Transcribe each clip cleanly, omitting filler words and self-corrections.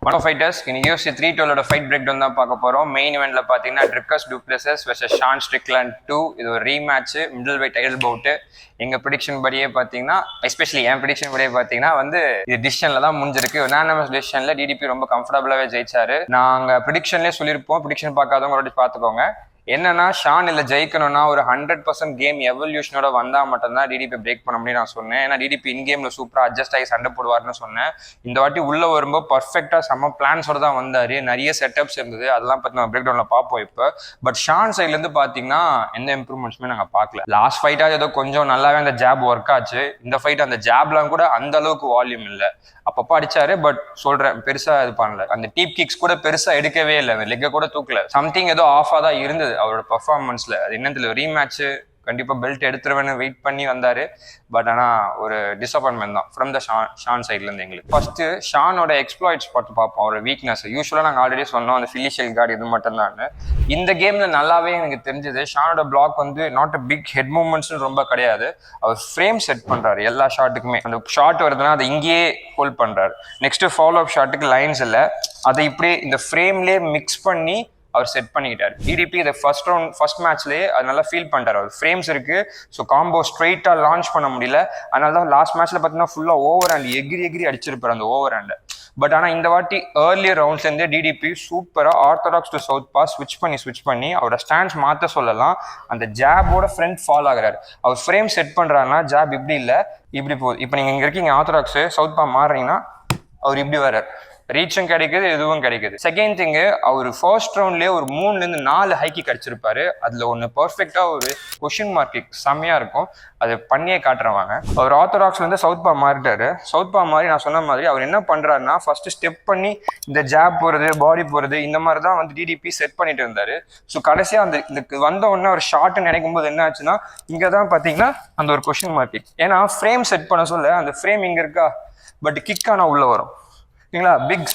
வணக்கம் ஃபைட்டர்ஸ். இன்னைக்கு UFC 312 fight break down தான் பார்க்க போகிறோம். மெயின் இவெண்ட்ல பார்த்தீங்கன்னா ட்ரிக்கஸ் டூப்ளெசஸ் வெர்சஸ் ஷான் ஸ்ட்ரிக்லாண்ட் 2. இது ஒரு ரீமேட்ச், மிடில் வெயிட் டைட்டில் பவுட்டு. எங்கள் ப்ரிடிக்ஷன் படியே பார்த்தீங்கன்னா, எஸ்பெஷலி என் ப்ரிடிக்ஷன் படியே பார்த்தீங்கன்னா இது டிசிஷனில் தான் முடிஞ்சிருக்கு. யுனானிமஸ் டிசிஷனில் டிடிபி ரொம்ப கம்ஃபர்டபுளாகவே ஜெயிச்சாரு. நாங்கள் ப்ரிடிக்ஷன்லேயே சொல்லியிருப்போம், ப்ரிடிக்ஷன் பார்க்காதவங்களோட பார்த்துக்கோங்க. என்னன்னா ஷான் இல்லை ஜெயிக்கணும்னா ஒரு 100% கேம் எவல்யூஷனோட வந்தால் மட்டும்தான் டிடிபி பிரேக் பண்ண முடியும் நான் சொன்னேன். ஏன்னா டிடிபி இன் கேமில் சூப்பராக அட்ஜஸ்ட் ஆகி சண்டை போடுவார்னு சொன்னேன். இந்த வாட்டி உள்ள வரும்போது பர்ஃபெக்டாக செம்ம பிளான்ஸோட தான் வந்தார். நிறைய செட்டப்ஸ் இருந்தது, அதெல்லாம் பற்றி நம்ம பிரேக் டவுனில் பார்ப்போம் இப்போ. பட் ஷான் சைட்லேருந்து பார்த்தீங்கன்னா எந்த இம்ப்ரூவ்மெண்ட்ஸுமே நாங்கள் பார்க்கல. லாஸ்ட் ஃபைட்டாக ஏதோ கொஞ்சம் நல்லாவே அந்த ஜாப் ஒர்க் ஆச்சு. இந்த ஃபைட் அந்த ஜாப்லாம் கூட அந்த அளவுக்கு வால்யூம் இல்லை, அப்பப்போ அடிச்சாரு. பட் சொல்றேன், பெருசா இது பண்ணல. அந்த டீப் கிக்ஸ் கூட பெருசா எடுக்கவே இல்லை, லெக்க கூட தூக்கல. சம்திங் ஏதோ ஆஃபா தான் இருந்தது அவரோட பெர்ஃபார்மன்ஸ்ல. அது என்னத்துல ரீமேட்ச் கண்டிப்பா பெல்ட் எடுத்துருவேன்னு வெயிட் பண்ணி வந்தாரு. பட் ஆனா ஒரு டிசப்பாயின்மெண்ட் தான் ஃப்ரம் த ஷான் சைட்ல இருந்து எங்களுக்கு. ஃபர்ஸ்ட் ஷானோட எக்ஸ்ப்ளாய்ட்ஸ் பார்த்து பார்ப்போம், அவரோட வீக்னஸ். யூஸ்வலா நாங்கள் ஆல்ரெடி சொன்னோம் அந்த ஃபிலிஷியல் கார்டு இது மட்டும் தான். இந்த கேம்ல நல்லாவே எனக்கு தெரிஞ்சது ஷானோட block not a big head movements ரொம்ப கிடையாது. அவர் ஃப்ரேம் செட் பண்றாரு எல்லா ஷாட்டுக்குமே. அந்த ஷாட் வருதுன்னா அதை இங்கேயே ஹோல்ட் பண்றாரு. நெக்ஸ்ட் ஃபாலோ அப் ஷாட்டுக்கு லைன்ஸ் இல்லை, அதை இப்படியே இந்த ஃப்ரேம்லேயே மிக்ஸ் பண்ணி அவர் செட் பண்ணிக்கிட்டார். டிடிபி இதை ஃபர்ஸ்ட் மேட்ச்லேயே அது நல்லா ஃபீல் பண்ணிட்டார். அவர் ஃப்ரேம்ஸ் இருக்கு, ஸோ காம்போ ஸ்ட்ரெயிட்டா லான்ச் பண்ண முடியல. அதனால தான் லாஸ்ட் மேட்ச்ல பார்த்தீங்கன்னா ஃபுல்லா ஓவர் ஹேண்ட் எகிரி அடிச்சிருப்பார் அந்த ஓவர் ஹேண்டை. பட் ஆனால் இந்த வாட்டி ஏர்லியர் ரவுண்ட்ஸ்லேருந்தே டிடிபி சூப்பராக ஆர்த்தடாக்ஸ் டு சவுத் பாஸ் ஸ்விட்ச் பண்ணி அவரோட ஸ்டாண்ட்ஸ் மாற்ற சொல்லலாம். அந்த ஜாபோட ஃப்ரண்ட் ஃபால் ஆகுறாரு. அவர் ஃப்ரேம் செட் பண்ணுறாருன்னா ஜாப் இப்படி இல்லை, இப்படி போகுது. இப்போ நீங்கள் இங்கே இருக்கீங்க ஆர்த்தடாக்ஸ் சவுத் பா மாறுறீங்கன்னா அவர் இப்படி வர்றார். ரீச்சும் கிடைக்குது, எதுவும் கிடைக்குது. செகண்ட் திங்கு, அவர் ஃபர்ஸ்ட் ரவுண்ட்லேயே ஒரு 3-4 ஹை கிக் அடிச்சிருப்பாரு. அதில் ஒன்று பர்ஃபெக்டா ஒரு கொஷின் மார்க் கிக் செம்மையா இருக்கும், அது பண்ணியே காட்டுறவாங்க. அவர் ஆர்த்தடாக்ஸ்லேருந்து சவுத் பா மாறிட்டாரு. சவுத் பா மாறி நான் சொன்ன மாதிரி அவர் என்ன பண்றாருன்னா ஃபர்ஸ்ட் ஸ்டெப் பண்ணி இந்த ஜாப் போறது, பாடி போறது, இந்த மாதிரி தான் டிடிபி செட் பண்ணிட்டு இருந்தாரு. ஸோ கடைசியா அந்த இதுக்கு வந்த உடனே ஒரு ஷார்ட்னு நினைக்கும் போது என்ன ஆச்சுன்னா இங்கே தான் பார்த்தீங்கன்னா அந்த ஒரு கொஷின் மார்க் கிக். ஏன்னா ஃப்ரேம் செட் பண்ண சொல்ல அந்த ஃப்ரேம் இங்கே இருக்கா, பட் கிக் ஆனால் உள்ள வரும். ஓகேங்களா, பிக்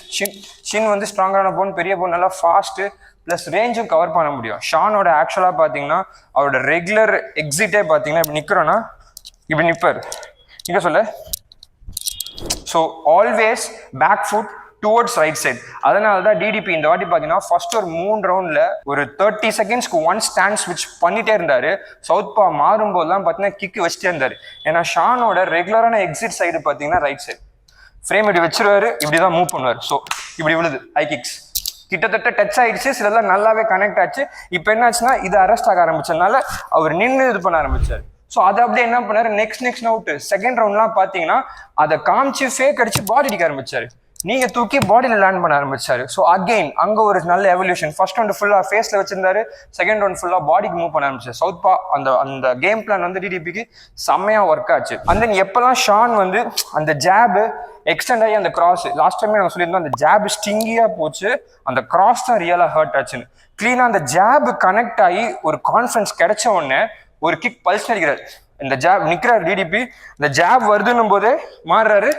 ஷின் ஸ்ட்ராங்கான போன், பெரிய போன், நல்லா ஃபாஸ்ட்டு ப்ளஸ் ரேஞ்சும் கவர் பண்ண முடியும். ஷானோட ஆக்சுவலாக பார்த்தீங்கன்னா அவரோட ரெகுலர் எக்ஸிட்டே பார்த்தீங்கன்னா இப்படி நிற்கிறோன்னா இப்படி நிற்பார். இங்கே சொல்ல so always back foot towards right side. அதனால தான் டிடிபி இந்த வாட்டி பார்த்தீங்கன்னா ஃபர்ஸ்ட் ஒரு 3 ரவுண்டில் ஒரு 30 செகண்ட்ஸ்க்கு ஒன் ஸ்டாண்ட் ஸ்விட்ச் பண்ணிட்டே இருந்தார். சவுத் பா மாறும்போதுலாம் பார்த்தீங்கன்னா கிக்கு வச்சுட்டே இருந்தார். ஏன்னா ஷானோட ரெகுலரான எக்ஸிட் சைடு பார்த்தீங்கன்னா ரைட் சைடு. ஃப்ரேம் இப்படி வச்சிருவாரு, இப்படிதான் மூவ் பண்ணுவார். ஸோ இப்படி விழுது ஹை கிக்ஸ், கிட்டத்தட்ட டச் ஆயிடுச்சு, சிலதெல்லாம் நல்லாவே கனெக்ட் ஆச்சு. இப்போ என்ன ஆச்சுன்னா இது அரெஸ்ட் ஆக ஆரம்பிச்சதுனால அவர் நின்று இது பண்ண ஆரம்பிச்சார். ஸோ அதை அப்படியே என்ன பண்ணாரு, நெக்ஸ்ட் அவுட் செகண்ட் ரவுண்ட்லாம் பார்த்தீங்கன்னா அதை காமிச்சு ஃபேக் அடிச்சு பாடி அடிக்க ஆரம்பிச்சாரு. நீங்க தூக்கி பாடியில் லேண்ட் பண்ண ஆரம்பிச்சாரு. ஸோ அகெயின் அங்க ஒரு நல்ல எவல்யூஷன். ஃபர்ஸ்ட் ரவுண்ட் ஃபுல்லா ஃபேஸ்ல வச்சிருந்தாரு, செகண்ட் ரவுண்ட் ஃபுல்லா பாடிக்கு மூவ் பண்ண ஆரம்பிச்சாரு. சவுத் பா அந்த கேம் பிளான் டிடிபிக்கு செம்மையா ஒர்க் ஆச்சு. அண்ட் தென் எப்பெல்லாம் ஷான் அந்த ஜாப் எக்ஸ்டெண்ட் ஆகி அந்த கிராஸ், லாஸ்ட் டைமே நம்ம சொல்லியிருந்தோம் அந்த ஜாப் ஸ்டிங்கியா போச்சு, அந்த கிராஸ் தான் ரியலா ஹர்ட் ஆச்சுன்னு. கிளீனா அந்த ஜாப் கனெக்ட் ஆகி ஒரு கான்ஃபிடன்ஸ் கிடைச்ச உடனே ஒரு கிக் பல்ஸ் அடிக்கிறாரு. இந்த ஜாப் நிக்கிறாரு டிடிபி, இந்த ஜாப் வருதுன்னும் போதே மாறுறாரு,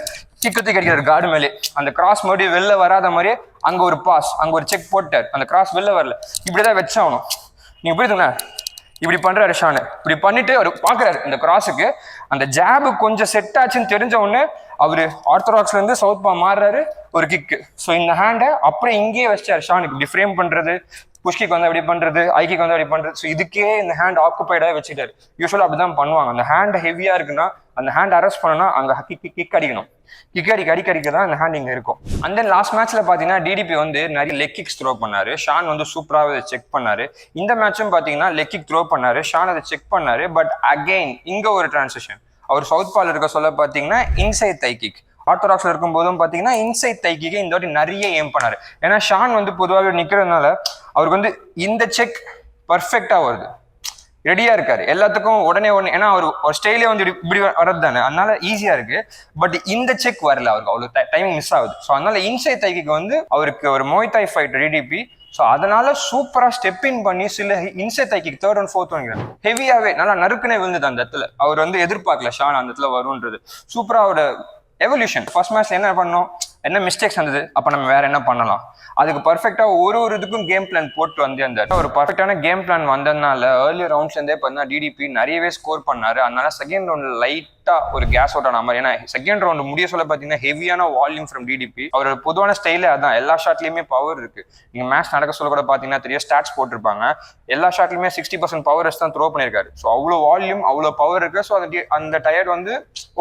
கிக்கத்தி கிடைக்கிறாரு கார்டு மேலே. அந்த கிராஸ் மறுபடியும் வெளில வராத மாதிரியே அங்க ஒரு பாஸ், அங்க ஒரு செக் போட்டார். அந்த கிராஸ் வெளில வரல, இப்படிதான் வச்சாகணும். நீங்க புரியுதுங்களா, இப்படி பண்றாரு ஷானு. இப்படி பண்ணிட்டு அவர் பாக்குறாரு இந்த கிராஸுக்கு அந்த ஜாபு கொஞ்சம் செட் ஆச்சுன்னு தெரிஞ்ச உடனே அவரு ஆர்த்தடாக்ஸ்ல இருந்து சவுத் பா மாறுறாரு, ஒரு கிக்கு. ஸோ இந்த ஹேண்டை அப்புறம் இங்கேயே வச்சாரு ஷானுக்கு. இப்படி ஃப்ரேம் பண்றது, புஷ்கிக்கு எப்படி பண்றது, ஐக்கிக்கு எப்படி பண்றது. ஸோ இதுக்கே இந்த ஹேண்ட் ஆக்குபைடாக வச்சுட்டாரு. யூஸ்வலாக அப்படிதான் பண்ணுவாங்க. அந்த ஹேண்ட் ஹெவியா இருக்குன்னா அந்த ஹேண்ட் அரெஸ்ட் பண்ணனா அங்க கிக் அடிக்கணும். கிக் அடிக்க தான் அந்த ஹேண்ட் இங்க இருக்கும். அண்ட் தென் லாஸ்ட் மேட்ச்ல பாத்தீங்கன்னா டிடிபி நிறைய லெக் கிக்ஸ் த்ரோ பண்ணாரு. ஷான் சூப்பராக செக் பண்ணாரு. இந்த மேட்சும் பாத்தீங்கன்னா லெக் கிக் த்ரோ பண்ணாரு, ஷான் அதை செக் பண்ணாரு. பட் அகெயின் இங்க ஒரு டிரான்சிஷன். அவர் சவுத் பால் இருக்க சொல்ல பாத்தீங்கன்னா இன்சைட் தை கிக், ஆர்த்தடாக்ஸ்ல இருக்கும் போதும் பாத்தீங்கன்னா இன்சைட் தை கிக்கை இந்த வாட்டி நிறைய ஏம் பண்ணாரு. ஏன்னா ஷான் பொதுவாக நிக்கிறதுனால அவருக்கு இந்த செக் பர்ஃபெக்டா வருது, ரெடியா இருக்காரு எல்லாத்துக்கும் உடனே. ஏன்னா அவர் ஒரு ஸ்டைலே இப்படி வர்றது தானே, அதனால ஈஸியா இருக்கு. பட் இந்த செக் வரல, அவருக்கு அவ்வளவு டைமிங் மிஸ் ஆகுது. ஸோ அதனால இன்சைட் தைக்கு அவருக்கு ஒரு மோய் தாய் ஃபைட் டிடிபி. ஸோ அதனால சூப்பரா ஸ்டெப் இன் பண்ணி சில இன்சைட் தைக்கு தேர்ட் அண்ட் ஃபோர்த் வாங்கிறார். ஹெவியாவே நல்லா நறுக்குனே விழுந்தது அந்த இடத்துல. அவர் எதிர்பார்க்கல ஷான் அந்த இடத்துல வரும்ன்றது. சூப்பரா அவரோட எவல்யூஷன். ஃபர்ஸ்ட் மேட்ச் என்ன பண்ணோம், என்ன மிஸ்டேக்ஸ் வந்தது, அப்ப நம்ம வேற என்ன பண்ணலாம், அதுக்கு பர்ஃபெக்டா ஒரு இதுக்கும் கேம் பிளான் போட்டு அந்த ஒரு பர்ஃபெக்டான கேம் பிளான் வந்ததுனால ஏர்லி ரவுண்ட்ஸ் பார்த்தீங்கன்னா டிடிபி நிறையவே ஸ்கோர் பண்ணாரு. அதனால செகண்ட் ரவுண்ட்ல லைட் லைட்டா ஒரு கேஸ் அவுட் ஆன மாதிரி. ஏன்னா செகண்ட் ரவுண்ட் முடிய சொல்ல பாத்தீங்கன்னா ஹெவியான வால்யூம் ஃப்ரம் டிடிபி. அவரோட பொதுவான ஸ்டைலே அதான், எல்லா ஷாட்லயுமே பவர் இருக்கு. நீங்க மேட்ச் நடக்க சொல்ல கூட பாத்தீங்கன்னா தெரிய ஸ்டாட்ஸ் போட்டிருப்பாங்க, எல்லா ஷாட்லயுமே 60% பவர் தான் த்ரோ பண்ணிருக்காரு. ஸோ அவ்வளவு வால்யூம் அவ்வளவு பவர் இருக்கு. ஸோ அந்த டயர் வந்து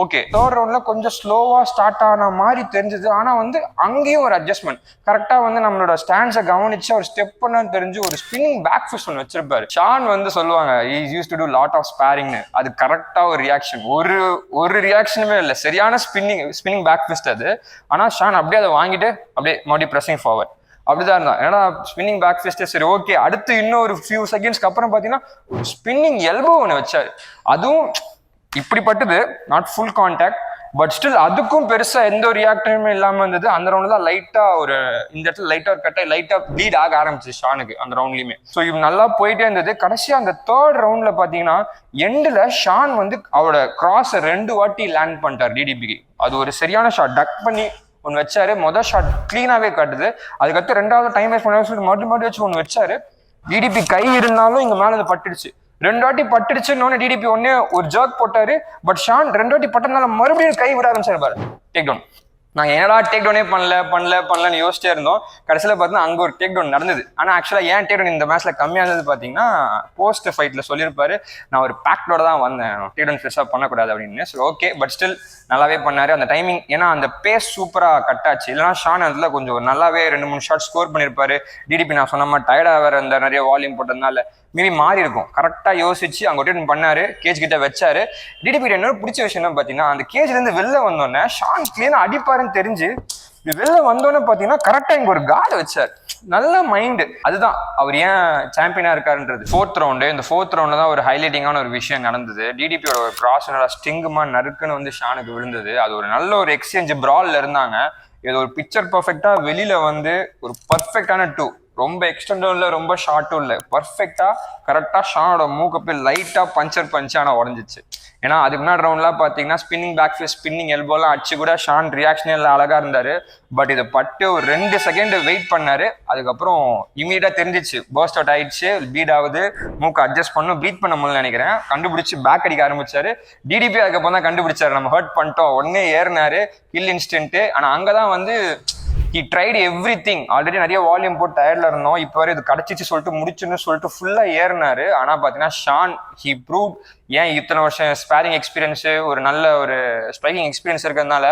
ஓகே. தேர்ட் ரவுண்ட்ல கொஞ்சம் ஸ்லோவா ஸ்டார்ட் ஆன மாதிரி தெரிஞ்சது. ஆனா வந்து அங்கேயும் ஒரு அட்ஜஸ்ட்மெண்ட் கரெக்டா வந்து நம்மளோட ஸ்டாண்ட்ஸை கவனிச்சு ஒரு ஸ்டெப் பண்ண தெரிஞ்சு ஒரு ஸ்பின்னிங் பேக் ஃபிஸ்ட் ஒன்று வச்சிருப்பாரு. ஷான் வந்து சொல்லுவாங்க use to do lot of ஸ்பேரிங்னு. அது கரெக்டா ஒரு ரியாக்ஷன், ஒரு ரியாக்ஷனுமே இல்லை, சரியான ஸ்பின்னிங் பேக் ஃபிஸ்ட் அது. ஆனா ஷான் அப்படியே அதை வாங்கிட்டு அப்படியே மறுபடியும் ப்ரெஸிங் ஃபார்வர்ட் அப்படிதான் இருந்தான். ஏன்னா ஸ்பின்னிங் பேக் ஃபிஸ்ட் சரி ஓகே. அடுத்து இன்னும் ஒரு ஃபியூ செகண்ட்ஸ்க்கு அப்புறம் பாத்தீங்கன்னா ஒரு ஸ்பின்னிங் எல்போ ஒன்று வச்சாரு. அதுவும் இப்படிப்பட்டது, not full contact, but still அதுக்கும் பெருசா எந்த ஒரு ரியாக்டருமே இல்லாம இருந்தது. அந்த ரவுண்ட்ல தான் லைட்டா ஒரு இந்த இடத்துல லைட்டா ஒரு கட்டை லைட்டா ப்ளீட் ஆக ஆரம்பிச்சு ஷானுக்கு அந்த ரவுண்ட்லயுமே. ஸோ இவ் நல்லா போயிட்டே இருந்தது. கடைசியா அந்த தேர்ட் ரவுண்ட்ல பாத்தீங்கன்னா எண்டுல ஷான் வந்து அவரோட கிராஸ் 2 வாட்டி லேண்ட் பண்ணிட்டார் டிடிபிக்கு. அது ஒரு சரியான ஷாட், டக் பண்ணி ஒன்று வச்சாரு. மொதல் ஷாட் கிளீனாவே காட்டுது. அதுக்கடுத்து ரெண்டாவது டைம் வேஸ்ட் பண்ண சொல்லிட்டு மறுபடியும் வச்சு ஒன்று வச்சாரு. டிடிபி கை இருந்தாலும் இங்க மேல அது பட்டுடுச்சு. 2 வாட்டி பட்டுடுச்சுன்னு டிடிபி ஒன்னே ஒரு ஜர்க் போட்டாரு. பட் ஷான் 2 வாட்டி பட்டதுனால மறுபடியும் கை விட ஆரம்பிச்சாரு பாரு, டேக் டவுன். நாங்க என்னடா டேக் டவுனே பண்ணலன்னு யோசிச்சே இருந்தோம். கடைசியில பார்த்தீங்கன்னா அங்க ஒரு டேக் டவுன் நடந்தது. ஆனா ஆக்சுவலா ஏன் டேக் டவுன் இந்த மேட்ச்ல கம்மியா இருந்தது பாத்தீங்கன்னா, போஸ்ட் ஃபைட்ல சொல்லியிருப்பாரு நான் ஒரு பேக்டோட தான் வந்தேன், டேக் டவுன் பெருசா பண்ணக்கூடாது அப்படின்னு. சரி ஓகே, பட் ஸ்டில் நல்லாவே பண்ணாரு. அந்த டைமிங், ஏன்னா அந்த பேஸ் சூப்பரா கட் ஆச்சு. இல்லைன்னா ஷான் அதுல கொஞ்சம் நல்லாவே 2-3 ஷாட் ஸ்கோர் பண்ணிருப்பாரு. டிடிபி நான் சொன்ன மாதிரி டயர்டா வேற அந்த நிறைய வால்யூம் போட்டதுனால மேபி மாறி இருக்கும். கரெக்டா யோசிச்சு அங்க ரொட்டேட் பண்ணாரு, கேஜ் கிட்ட வச்சாரு. டிடிபி என்னோட பிடிச்ச விஷயம் தான் பாத்தீங்கன்னா, அந்த கேஜ்ல இருந்து வெளில வந்தோடனே ஷான் கிளீனா அடிப்பாருன்னு தெரிஞ்சு வெளில வந்தோடனே பாத்தீங்கன்னா கரெக்டா இங்க ஒரு கார்டு வச்சாரு. நல்ல மைண்டு. அதுதான் அவர் ஏன் சாம்பியனா இருக்காருன்றது. ஃபோர்த் ரவுண்டு, இந்த ஃபோர்த் ரவுண்ட்ல தான் ஒரு ஹைலைட்டிங்கான ஒரு விஷயம் நடந்தது. டிடிபியோட ஒரு கிராஸ் ஸ்டிங்குமா நறுக்குன்னு வந்து ஷானுக்கு விழுந்தது. அது ஒரு நல்ல ஒரு எக்ஸ்சேஞ்ச் பிரால்ல இருந்தாங்க. இது ஒரு பிக்சர் பர்ஃபெக்டா வெளியில வந்து ஒரு பர்ஃபெக்டான 2, ரொம்ப எக்ஸ்டெண்டும் இல்லை, ரொம்ப ஷார்ட்டும் இல்லை, பர்ஃபெக்டா கரெக்டா ஷானோட மூக்க போய் லைட்டா பஞ்ச் ஆனா உடஞ்சிச்சு. ஏன்னா அதுக்கு முன்னாடி ரவுண்ட்லாம் பாத்தீங்கன்னா ஸ்பின்னிங் பேக் ஃபேஸ், ஸ்பின்னிங் எல்போலாம் அடிச்சு கூட ஷான் ரியாக்ஷனே இல்லை, அழகா இருந்தாரு. பட் இதை பட்டு ஒரு 2 செகண்ட் வெயிட் பண்ணாரு. அதுக்கப்புறம் இமீடியட்டா தெரிஞ்சிச்சு பர்ஸ்ட் அவுட் ஆயிடுச்சு, பீட் ஆகுது, மூக்கு அட்ஜஸ்ட் பண்ணும், ப்ரீத் பண்ண முடியல நினைக்கிறேன். கண்டுபிடிச்சு பேக் அடிக்க ஆரம்பிச்சாரு. டிடிபி அதுக்கப்புறம் தான் கண்டுபிடிச்சாரு நம்ம ஹர்ட் பண்ணிட்டோம், உடனே ஏறினாரு கில் இன்ஸ்டன்ட். ஆனா அங்கதான் வந்து he tried everything. ஆல்ரெடி நிறைய வால்யூம் போட்டு டயர்ல இருந்தோம், இப்போ வரை இது கிடைச்சிச்சு சொல்லிட்டு முடிச்சுன்னு சொல்லிட்டு ஃபுல்லா ஏறினாரு. ஆனா பாத்தீங்கன்னா ஷான் he proved ஏன் இத்தனை வருஷம் ஸ்பேரிங் எக்ஸ்பீரியன்ஸ், ஒரு நல்ல ஒரு ஸ்ட்ரைக்கிங் எக்ஸ்பீரியன்ஸ் இருக்கிறதுனால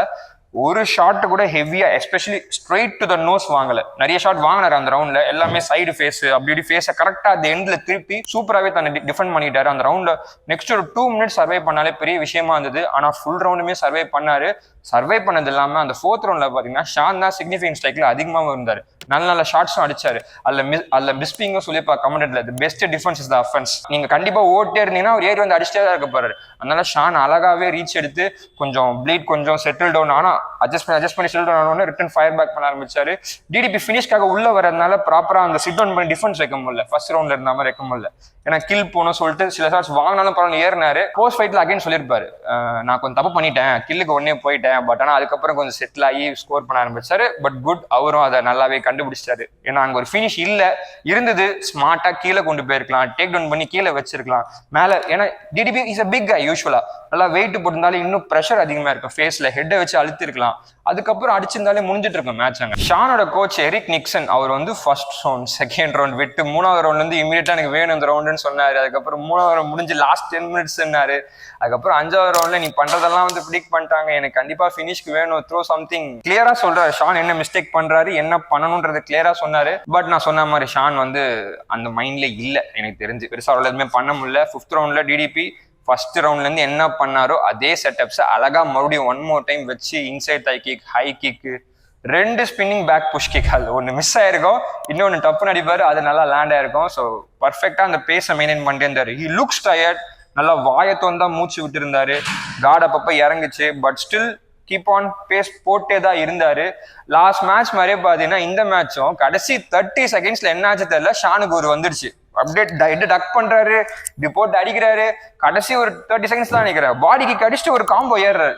ஒரு ஷாட் கூட ஹெவியா especially straight to the nose வாங்கல. நிறைய ஷாட் வாங்கினாரு அந்த ரவுண்ட்ல, எல்லாமே சைடு ஃபேஸ் அப்படி ஃபேஸை கரெக்டா அந்த எண்ட்ல திருப்பி சூப்பராகவே தன்னை டிஃபெண்ட் பண்ணிட்டாரு அந்த ரவுண்ட்ல. நெக்ஸ்ட் ஒரு 2 மினிட்ஸ் சர்வை பண்ணாலே பெரிய விஷயமா இருந்தது. ஆனா ஃபுல் ரவுண்டுமே சர்வை பண்ணாரு. சர்வை பண்ணது இல்லாம அந்த ஃபோர்த் ரவுண்ட்ல பாத்தீங்கன்னா ஷான் தான் சிக்னிஃபிகன்ட் ஸ்ட்ரைக்ல அதிகமாக இருந்தாரு. நல்ல ஷாட்ஸும் அடிச்சாரு. அதுல மிஸ்பிங்கும் சொல்லிப்பா கமெண்ட்ல, the best defence is the offence. நீங்க கண்டிப்பா ஓட்டே இருந்தீங்கன்னா ஒரு ஏறி வந்து அடிச்சுட்டே தான் இருக்க போறாரு. அதனால ஷான் அழகாவே ரீச் எடுத்து கொஞ்சம் ப்ளீட் கொஞ்சம் செட்டில் டவுன் ஆனா அட்ஜஸ்ட் பண்ணி செட்டில் டவுன் ஆனோடனே ரிட்டர்ன் ஃபயர் பேக் பண்ண ஆரம்பிச்சாரு. டிடிபி ஃபினிஷ்காக உள்ள வரதுனால ப்ராப்பரா அந்த சிட் டவுன் பண்ணி டிஃபென்ஸ் வைக்க முடியல, ஃபர்ஸ்ட் ரவுண்ட்ல இருந்த மாதிரி வைக்க முடியல. ஏன்னா கில் போகணும் சொல்லிட்டு சில ஷாட்ஸ் வாங்கினாலும் பரவாயில்ல ஏறினாரு. போஸ்ட் ஃபைட்ல அகைன் சொல்லியிருப்பாரு நான் கொஞ்சம் தப்பு பண்ணிட்டேன், கில்லுக்கு உடனே போயிட்டேன், பட் ஆனா அதுக்கப்புறம் கொஞ்சம் செட்டில் ஆகி ஸ்கோர் பண்ண ஆரம்பிச்சாரு. பட் குட், அவரும் அதை நல்லாவே கண்டுபிடிச்சாரு. ஏன்னா அங்க ஒரு ஃபினிஷ் இல்ல இருந்தது, ஸ்மார்ட்டா கீழே கொண்டு போயிருக்கலாம், டேக் டவுன் பண்ணி கீழே வச்சிருக்கலாம் மேல. ஏன்னா டிடிபி இஸ் அ பிக் கை, யூஸ்வலா நல்லா வெயிட் போட்டிருந்தாலும் இன்னும் ப்ரெஷர் அதிகமா இருக்கும், ஃபேஸ்ல ஹெட்டை வச்சு அழுத்திருக்கலாம், அதுக்கப்புறம் அடிச்சிருந்தாலே முடிஞ்சிட்டு இருக்கும் மேட்ச். அங்க ஷானோட கோச் எரிக் நிக்சன் அவர் வந்து ஃபர்ஸ்ட் ரவுண்ட் செகண்ட் ரவுண்ட் விட்டு 3வது ரவுண்ட்ல இருந்து இமீடியட்டா எனக்கு வேணும் இந்த ரவுண்டுன்னு சொன்னாரு. அதுக்கப்புறம் 3வது ரவுண்ட் முடிஞ்சு லாஸ்ட் 10 மினிட்ஸ் சொன்னாரு. அதுக்கப்புறம் 5வது ரவுண்ட்ல நீ பண்றதெல்லாம் வந்து ப்ரிடிக்ட் பண்ணிட்டாங்க, எனக்கு கண்டிப்பா ஃபினிஷ்க்கு வேணும், த்ரோ சம்திங் கிளியரா சொல்றாரு. ஷான் என்ன மிஸ்டேக் பண்றாரு, என்ன பண்ணணும்ன்றது கிளியரா சொன்னாரு. பட் நான் சொன்ன மாதிரி ஷான் வந்து அந்த மைண்ட்ல இல்ல, எனக்கு தெரிஞ்சு பெருசா அவ்வளவு எதுவுமே பண்ண முடியல. 5th ரவுண்ட்ல டிடிபி ஃபர்ஸ்ட் ரவுண்ட்ல இருந்து என்ன பண்ணாரோ அதே செட்டப்ஸ் அழகா மறுபடியும் 1 more டைம் வச்சு inside high kick, high kick, 2 spinning back push kick, அது ஒன்று மிஸ் ஆயிருக்கும், இன்னொன்று டப்புன்னு அடிப்பாரு, அது நல்லா லேண்ட் ஆயிருக்கும். ஸோ பர்ஃபெக்டா அந்த பேஸை மெயின்டைன் பண்ணிட்டு இருந்தாரு. ஹி லுக்ஸ் டயர்ட், நல்லா வாயத்தோன் தான் மூச்சு விட்டு இருந்தாரு, கார்டு அப்பப்ப இறங்குச்சு, but still keep on pace போட்டே தான் இருந்தாரு. லாஸ்ட் மேட்ச் மாதிரியே பாத்தீங்கன்னா இந்த மேட்சும் கடைசி 30 செகண்ட்ஸ்ல என்ன ஆச்சு தெரியல, ஷானுக்கு ஒரு வந்துடுச்சு, அப்படியே டக் பண்றாரு, இப்படி போட்டு அடிக்கிறாரு. கடைசி ஒரு 30 செகண்ட்ஸ் தான் நினைக்கிறேன், பாடிக்கு அடிச்சுட்டு ஒரு காம்போ ஏறுறாரு.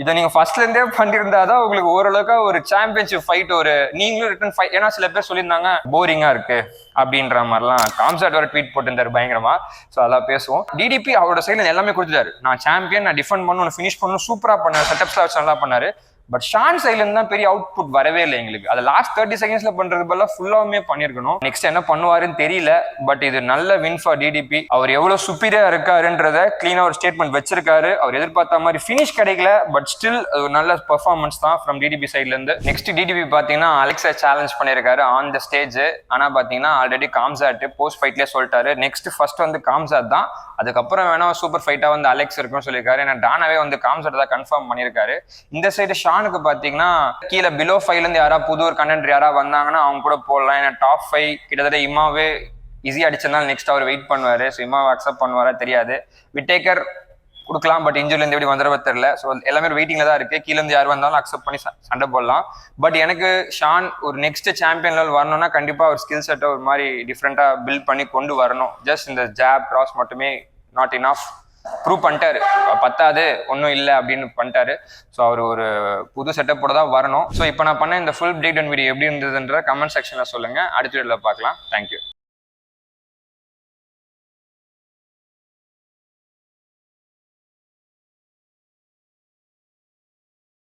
இதை நீங்க ஃபர்ஸ்ட்ல இருந்தே பண்ணிருந்தாதான் உங்களுக்கு ஓரளவுக்கு ஒரு சாம்பியன்ஷிப் ஃபைட் ஒரு நீங்களும் ரிட்டன் ஃபைட். ஏன்னா சில பேர் சொல்லியிருந்தாங்க போரிங்கா இருக்கு அப்படின்ற மாதிரிலாம். காம்சாட் வர ட்வீட் போட்டிருந்தாரு பயங்கரமா. ஸோ அதெல்லாம் பேசுவோம். டிடிபி அவரோட சைட்ல எல்லாமே கொடுத்துட்டாரு. நான் சாம்பியன், நான் டிஃபெண்ட் பண்ணணும், ஃபினிஷ் பண்ணணும், சூப்பரா பண்ணாரு, செட்டப்ஸ்லாம் வச்சு நல்லா பண்ணாரு. பட் ஷான் சைட்ல இருந்து தான் பெரிய அவுட்புட் வரவே இல்லை எங்களுக்கு. அது லாஸ்ட் 30 செகண்ட்ஸ்ல பண்றது பதிலா ஃபுல்லாவுமே பண்ணிருக்கணும். நெக்ஸ்ட் என்ன பண்ணுவாருன்னு தெரியல. பட் இது நல்ல வின் ஃபார் டிடிபி. அவர் எவ்வளவு சுப்பீரியரா இருக்காருன்றத கிளீனா ஒரு ஸ்டேட்மெண்ட் வச்சிருக்காரு. அவர் எதிர்பார்த்த மாதிரி ஃபினிஷ் கிடைக்கல, பட் ஸ்டில் ஒரு நல்ல பெர்ஃபார்மன்ஸ் தான் ஃப்ரம் டிடிபி சைட்ல இருந்து. நெக்ஸ்ட் டிடிபி பாத்தீங்கன்னா அலெக்ஸா சேலஞ்ச் பண்ணிருக்காரு ஆன் த ஸ்டேஜ். ஆனா பாத்தீங்கன்னா ஆல்ரெடி காம்சாட் போஸ்ட் ஃபைட்லேயே சொல்லிட்டாரு நெக்ஸ்ட் ஃபர்ஸ்ட் வந்து காம்சாட் தான், அதுக்கப்புறம் வேணா சூப்பர் ஃபைட்டா வந்து அலெக்ஸ் இருக்குன்னு சொல்லியிருக்காரு. ஏன்னா டானாவே வந்து காம்சாட் தான் கன்ஃபார்ம் பண்ணியிருக்காரு. இந்த சைடு ஷானுக்கு பாத்தீங்கன்னா கீழே பிலோ 5ல இருந்து யாரா புது ஒரு கண்டென்ட் யாரா வந்தாங்கன்னா அவங்க கூட போடலாம். ஏன்னா டாப் 5 கிட்டத்தட்ட இமாவே ஈஸியா அடிச்சதுனால நெக்ஸ்ட் அவர் வெயிட் பண்ணுவாரு. ஸோ இமாவை அக்செப்ட் பண்ணுவாரா தெரியாது. விட்டேக்கர் கொடுக்கலாம், பட் இன்ஜூரில இருந்து எப்படி வந்துடுவ தெரியல. ஸோ எல்லாமே வெயிட்டிங்ல தான் இருக்கு. கீழே இருந்து யார் வந்தாலும் அக்செப்ட் பண்ணி சண்டை போடலாம். பட் எனக்கு ஷான் ஒரு நெக்ஸ்ட் சாம்பியன் லெவல் வரணும்னா கண்டிப்பா ஒரு ஸ்கில் செட்டை ஒரு மாதிரி டிஃப்ரெண்டா பில்ட் பண்ணி கொண்டு வரணும். ஜஸ்ட் இந்த ஜாப் கிராஸ் மட்டுமே நாட் இனஃப். ப்ரூவ் பண்ணிட்டாரு, பத்தாது ஒன்றும் இல்லை அப்படின்னு பண்ணிட்டாரு. ஸோ அவர் ஒரு புது செட்டப்போட தான் வரணும். ஸோ இப்போ நான் பண்ண இந்த ஃபுல் பிரேக் டவுன் வீடியோ எப்படி இருந்ததுன்ற கமெண்ட் செக்ஷனில் சொல்லுங்கள். அடுத்த வீடியோவில் பார்க்கலாம். தேங்க்யூ.